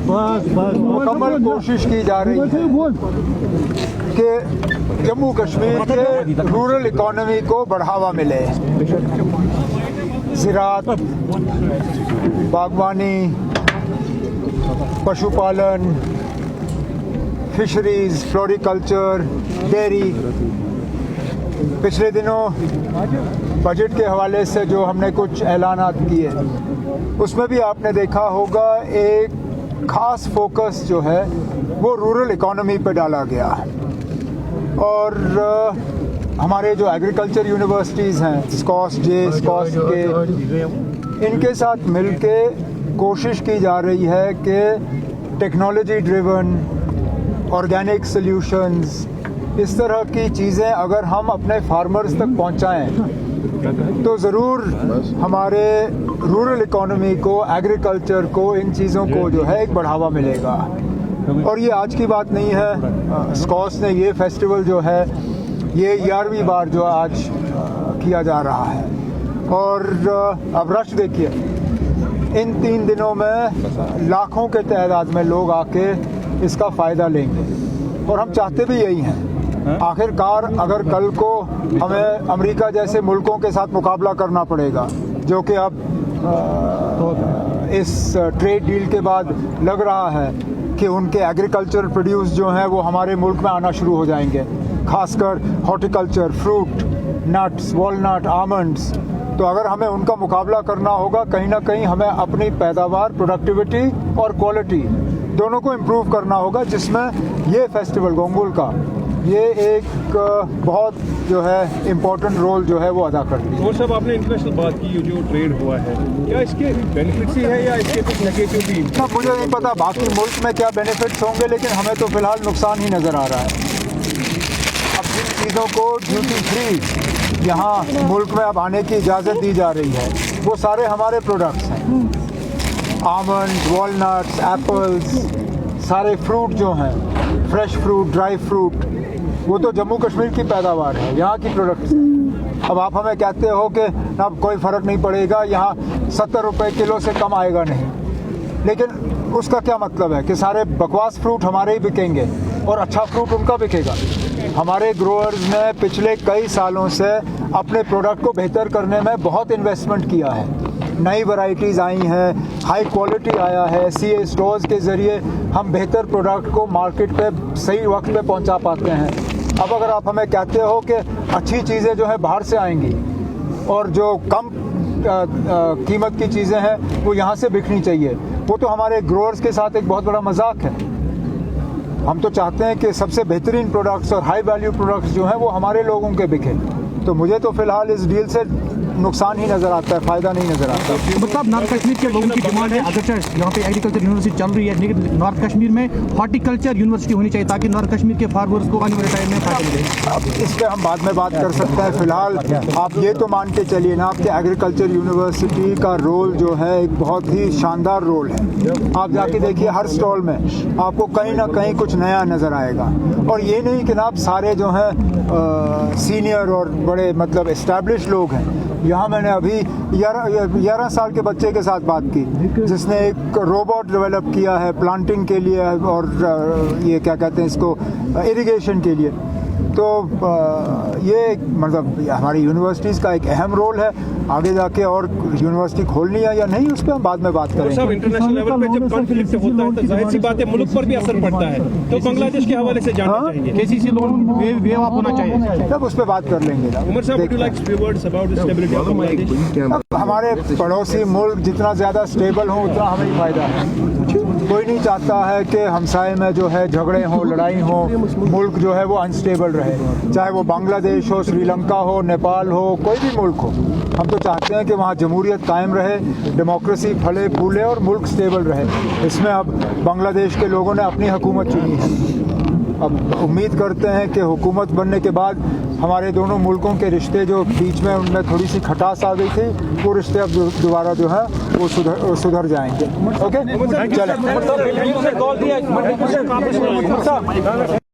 मुकम्मल कोशिश की जा रही है कि जम्मू कश्मीर के रूरल इकॉनमी को बढ़ावा मिले। ज़राअत, बागवानी, पशुपालन, फिशरीज, फ्लोरिकल्चर, डेयरी। पिछले दिनों बजट के हवाले से जो हमने कुछ ऐलानात किए उसमें भी आपने देखा होगा एक ख़ास फोकस जो है वो रूरल इकॉनमी पे डाला गया। और हमारे जो एग्रीकल्चर यूनिवर्सिटीज़ हैं, स्कॉस के, इनके साथ मिलके कोशिश की जा रही है कि टेक्नोलॉजी ड्रिवन ऑर्गेनिक सॉल्यूशंस, इस तरह की चीज़ें अगर हम अपने फार्मर्स तक पहुंचाएं तो ज़रूर हमारे रूरल इकॉनमी को, एग्रीकल्चर को, इन चीज़ों को जो है एक बढ़ावा मिलेगा। और ये आज की बात नहीं है। स्कॉस ने ये फेस्टिवल जो है ये 11वीं बार जो आज किया जा रहा है। और अब रश देखिए, इन 3 दिनों में लाखों के तादाद में लोग आके इसका फ़ायदा लेंगे और हम चाहते भी यही हैं। आखिरकार अगर कल को हमें अमेरिका जैसे मुल्कों के साथ मुकाबला करना पड़ेगा, जो कि अब इस ट्रेड डील के बाद लग रहा है कि उनके एग्रीकल्चर प्रोड्यूस जो हैं वो हमारे मुल्क में आना शुरू हो जाएंगे, खासकर horticulture, fruit, nuts, walnut, almonds. तो अगर हमें उनका मुकाबला करना होगा, कहीं ना कहीं हमें अपनी पैदावार, प्रोडक्टिविटी और क्वालिटी दोनों को इम्प्रूव करना होगा, जिसमें ये फेस्टिवल गोंगुल का ये एक बहुत जो है इम्पोर्टेंट रोल जो है वो अदा करती है। और सब आपने इंटरनेशनल बात की, जो ट्रेड हुआ है, क्या इसके बेनिफिट्स ही है या इसके कुछ नेगेटिव भी? ना, मुझे नहीं पता बाकी मुल्क में क्या बेनिफिट्स होंगे, लेकिन हमें तो फिलहाल नुकसान ही नज़र आ रहा है। अब जिन चीज़ों को ड्यूटी फ्री यहाँ मुल्क में अब आने की इजाज़त दी जा रही है वो सारे हमारे प्रोडक्ट्स हैं। आमंड, वॉलनट्स, एप्पल्स, सारे फ्रूट जो हैं, फ्रेश फ्रूट, ड्राई फ्रूट, वो तो जम्मू कश्मीर की पैदावार है, यहाँ की प्रोडक्ट्स हैं। अब आप हमें कहते हो कि अब कोई फ़र्क नहीं पड़ेगा, यहाँ 70 रुपये किलो से कम आएगा नहीं, लेकिन उसका क्या मतलब है कि सारे बकवास फ्रूट हमारे ही बिकेंगे और अच्छा फ्रूट उनका बिकेगा? हमारे ग्रोअर्स ने पिछले कई सालों से अपने प्रोडक्ट को बेहतर करने में बहुत इन्वेस्टमेंट किया है। नई वैरायटीज़ आई हैं, हाई क्वालिटी आया है, सीए स्टोर्स के ज़रिए हम बेहतर प्रोडक्ट को मार्केट पे सही वक्त पे पहुंचा पाते हैं। अब अगर आप हमें कहते हो कि अच्छी चीज़ें जो है बाहर से आएंगी और जो कम कीमत की चीज़ें हैं वो यहाँ से बिकनी चाहिए, वो तो हमारे ग्रोअर्स के साथ एक बहुत बड़ा मजाक है। हम तो चाहते हैं कि सबसे बेहतरीन प्रोडक्ट्स और हाई वैल्यू प्रोडक्ट्स जो हैं वो हमारे लोगों के बिके। तो मुझे तो फ़िलहाल इस डील से नुकसान ही नज़र आता है, फ़ायदा नहीं नज़र आता। मतलब नॉर्थ कश्मीर के लोगों की डिमांड है, अगर यहाँ पे एग्रीकल्चर यूनिवर्सिटी चल रही है, लेकिन नॉर्थ कश्मीर में हॉर्टिकल्चर यूनिवर्सिटी होनी चाहिए ताकि नॉर्थ कश्मीर के फार्मर्स को आने वाले टाइम में फायदा मिले। अब इस पर हम बाद में बात कर सकते हैं। फ़िलहाल आप ये तो मान के चलिए ना कि एग्रीकल्चर यूनिवर्सिटी का रोल जो है एक बहुत ही शानदार रोल है। आप जाके देखिए, हर स्टॉल में आपको कहीं ना कहीं कुछ नया नज़र आएगा। और ये नहीं कि ना आप सारे जो हैं सीनियर और बड़े मतलब इस्टेब्लिश लोग हैं। यहाँ मैंने अभी 11 साल के बच्चे के साथ बात की जिसने एक रोबोट डेवलप किया है प्लांटिंग के लिए और ये क्या कहते हैं इसको, इरिगेशन के लिए। तो ये मतलब हमारी यूनिवर्सिटीज़ का एक अहम रोल है। आगे जाके और यूनिवर्सिटी खोलनी है या नहीं, उस पर हम बाद में बात करेंगे। सब इंटरनेशनल लेवल पे जब कॉन्फ्लिक्ट होता है तो जाहिर सी बात है मुल्क पर भी असर पड़ता है। तो बांग्लादेश के हवाले से जानना चाहिए, केसीसी लोन वेव ऑफ होना चाहिए, तब उस पर बात कर लेंगे। उमर साहब, would you like few words about the stability of Bangladesh? हमारे पड़ोसी मुल्क जितना ज़्यादा स्टेबल हो उतना हमें ही फायदा है। कोई नहीं चाहता है कि हमसाए में जो है झगड़े हों, लड़ाई हो, मुल्क जो है वो अनस्टेबल रहे। चाहे वो बांग्लादेश हो, श्रीलंका हो, नेपाल हो, कोई भी मुल्क हो, हम तो चाहते हैं कि वहाँ जमहूरियत कायम रहे, डेमोक्रेसी फले फूले और मुल्क स्टेबल रहे। इसमें अब बांग्लादेश के लोगों ने अपनी हुकूमत चुनी है। अब उम्मीद करते हैं कि हुकूमत बनने के बाद हमारे दोनों मुल्कों के रिश्ते जो बीच में उनमें थोड़ी सी खटास आ गई थी, वो रिश्ते अब दोबारा जो है वो सुधर जाएंगे। ओके, चलें।